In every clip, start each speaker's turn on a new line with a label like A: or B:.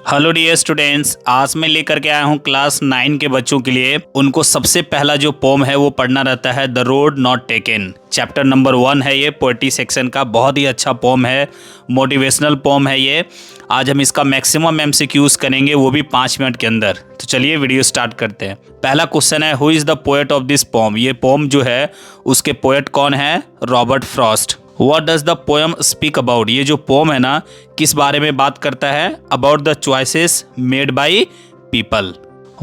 A: Hello dear students, आज मैं लेकर के आया हूँ क्लास 9 के बच्चों के लिए। उनको सबसे पहला जो पोम है वो पढ़ना रहता है the road not taken. Chapter number 1 है ये, पोएट्री सेक्शन का। बहुत ही अच्छा पोम है, मोटिवेशनल पोम है ये। आज हम इसका मैक्सिमम एमसीक्यूज करेंगे, वो भी 5 मिनट के अंदर। तो चलिए वीडियो स्टार्ट करते हैं। पहला क्वेश्चन है, who is the poet of this pome. ये पोम जो है उसके पोएट कौन है? Robert Frost. What does the poem speak about? ये जो पोम है ना, किस बारे में बात करता है? About the choices made by people.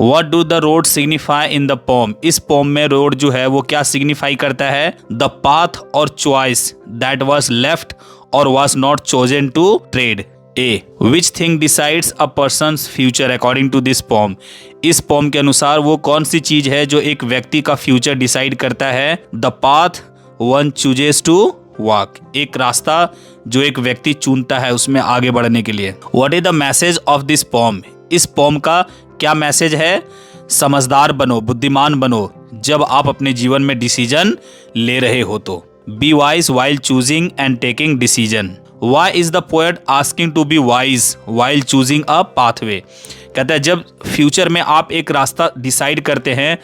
A: What do the road signify in the poem? इस पोम में रोड जो है वो क्या सिग्निफाई करता है? The path or choice that was left or was not chosen to tread. A. Which thing decides a person's future according to this poem? इस pome के अनुसार वो कौन सी चीज है जो एक व्यक्ति का फ्यूचर डिसाइड करता है? The path one chooses to walk, एक रास्ता जो एक व्यक्ति चुनता है उसमें आगे बढ़ने के लिए। What is the message of this pome? इस पोम का क्या मैसेज है? समझदार बनो, बुद्धिमान बनो जब आप अपने जीवन में डिसीजन ले रहे हो तो। Be wise while choosing and taking decision. Why is the poet asking to be wise while choosing a pathway? कहता है जब फ्यूचर में आप एक रास्ता डिसाइड करते हैं,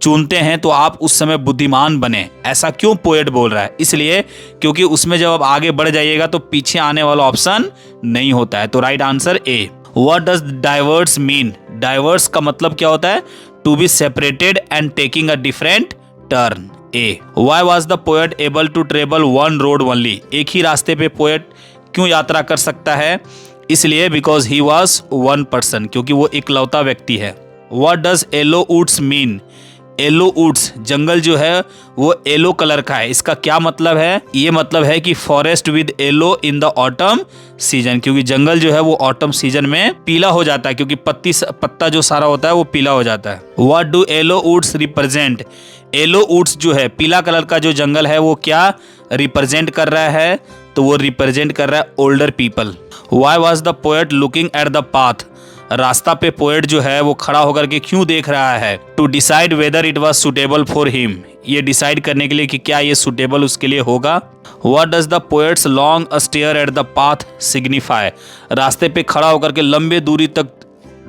A: चुनते हैं, तो आप उस समय बुद्धिमान बने। ऐसा क्यों पोएट बोल रहा है? इसलिए क्योंकि उसमें जब आप आगे बढ़ जाइएगा तो पीछे आने वाला ऑप्शन नहीं होता है। तो right answer A. What does diverse mean? Diverse का मतलब क्या होता है? To be separated and taking a different turn. A. Why was the poet able to travel one road only? एक ही रास्ते पे पोएट क्यों यात्रा कर सकता है? इसलिए because he was one person, क्योंकि वो इकलौता व्यक्ति है। What does yellow woods mean? Yellow woods, जंगल जो है वो येलो कलर का है। इसका क्या मतलब है? ये मतलब है कि forest with yellow in the autumn season, क्योंकि जंगल जो है वो ऑटम सीजन में पीला हो जाता है, क्योंकि पत्ता जो सारा होता है वो पीला हो जाता है। What do yellow woods represent? Yellow woods जो है, पीला कलर का जो जंगल है, वो क्या रिप्रेजेंट कर रहा है? तो वो रिप्रेजेंट कर रहा है older people. Why was the poet looking at the path? रास्ता पे पोएट जो है वो खड़ा होकर के क्यों देख रहा है? To decide whether it was suitable for him, ये डिसाइड करने के लिए कि क्या ये सुटेबल उसके लिए होगा। What does the poets long stare at the path signify? रास्ते पे खड़ा होकर के लंबे दूरी तक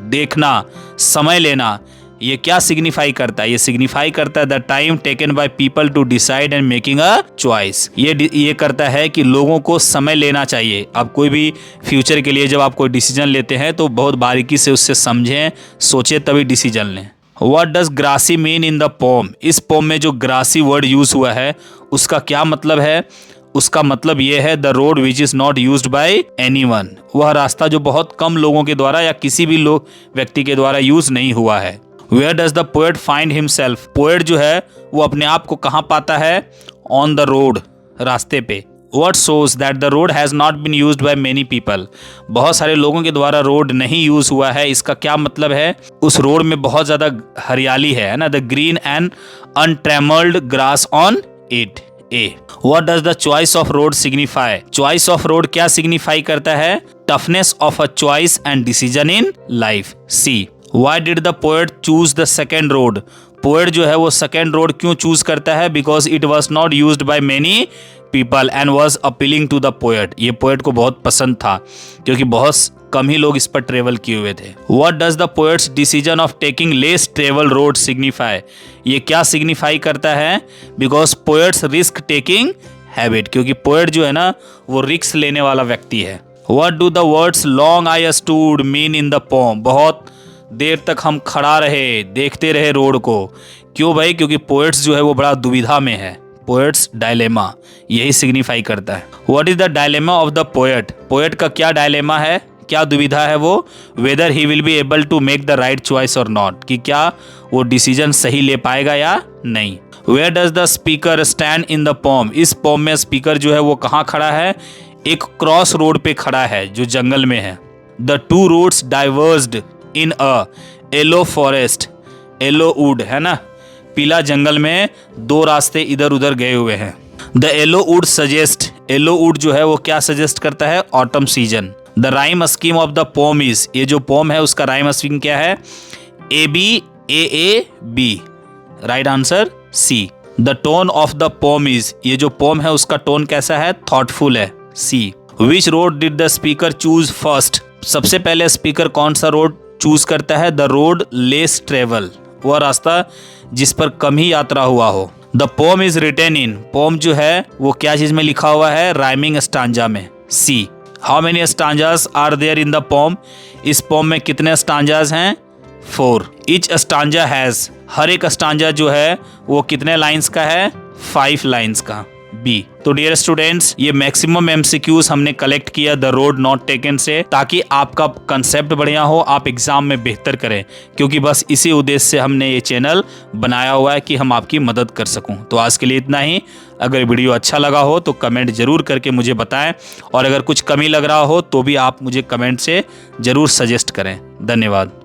A: देखना, समय लेना, ये क्या सिग्निफाई करता है? ये सिग्निफाई करता है the time taken by people to decide and making a choice. ये करता है कि लोगों को समय लेना चाहिए। आप कोई भी फ्यूचर के लिए जब आप कोई डिसीजन लेते हैं तो बहुत बारीकी से उससे समझें, सोचें, तभी डिसीजन लें। What does grassy mean in the poem? इस पोम में जो ग्रासी वर्ड यूज हुआ है उसका क्या मतलब है? उसका मतलब ये है the road which is not used bye anyone, वह रास्ता जो बहुत कम लोगों के द्वारा या किसी भी व्यक्ति के द्वारा यूज नहीं हुआ है। Where does the poet find himself? Poet जो है वो अपने आप को कहाँ पाता है? On the road, रास्ते पे। What shows that the road has not been used by many people? बहुत सारे लोगों के द्वारा रोड नहीं यूज हुआ है। इसका क्या मतलब है? उस रोड में बहुत ज़्यादा हरियाली है ना। The green and untrammelled grass on it. A. What does the choice of road signify? Choice of road क्या सिग्निफाई करता है? Toughness of a choice and decision in life. C. Why did the poet choose the second road? Poet जो है वो second road क्यों choose करता है? Because it was not used by many people and was appealing to the poet. ये poet को बहुत पसंद था क्योंकि बहुत कम ही लोग इस पर ट्रेवल किए हुए थे। What does the poet's decision of taking less travel road signify? ये क्या सिग्निफाई करता है? Because poets risk taking habit, क्योंकि पोएट जो है ना वो रिस्क लेने वाला व्यक्ति है। What do the words long I stood mean in the poem? बहुत देर तक हम खड़ा रहे, देखते रहे रोड को। क्यों भाई? क्योंकि पोएट्स जो है वो बड़ा दुविधा में है। पोएट्स डायलेमा यही सिग्निफाई करता है। What is the dilemma of the poet? Poet का क्या डायलेमा है, क्या दुविधा है वो? Whether he will be able to make the right choice और नॉट, कि क्या वो डिसीजन सही ले पाएगा या नहीं। Where does the speaker stand in the poem? इस पोम में स्पीकर जो है वो कहाँ खड़ा है? एक क्रॉस रोड पे खड़ा है जो जंगल में है। The two roads diverged in a yellow forest, yellow wood है ना, पीला जंगल में दो रास्ते इधर उधर गए हुए हैं। The yellow wood suggest, yellow wood जो है वो क्या सजेस्ट करता है? Autumn season. The rhyme scheme of the poem is, ये जो पोम है उसका राइम स्कीम क्या है? A B A A B. Right answer C. The tone of the poem is, ये जो पोम है उसका टोन कैसा है? थॉटफुल है। C. Which road did the speaker choose first? सबसे पहले स्पीकर कौन सा रोड चूज करता है? द रोड लेस ट्रेवल, वह रास्ता जिस पर कम ही यात्रा हुआ हो। The poem is written in, poem जो है वो क्या चीज में लिखा हुआ है? राइमिंग स्टांजा में। C, how many stanzas are there in the poem, इस पोम में कितने स्टांजास हैं? 4। ईच स्टांजा हैज, हर एक स्टांजा जो है वो कितने लाइंस का है? 5 लाइंस का। बी। तो डियर स्टूडेंट्स, ये मैक्सिमम एमसीक्यूज हमने कलेक्ट किया द रोड नॉट टेकन से, ताकि आपका कंसेप्ट बढ़िया हो, आप एग्जाम में बेहतर करें, क्योंकि बस इसी उद्देश्य से हमने ये चैनल बनाया हुआ है कि हम आपकी मदद कर सकूं। तो आज के लिए इतना ही। अगर वीडियो अच्छा लगा हो तो कमेंट जरूर करके मुझे बताएं, और अगर कुछ कमी लग रहा हो तो भी आप मुझे कमेंट से जरूर सजेस्ट करें। धन्यवाद।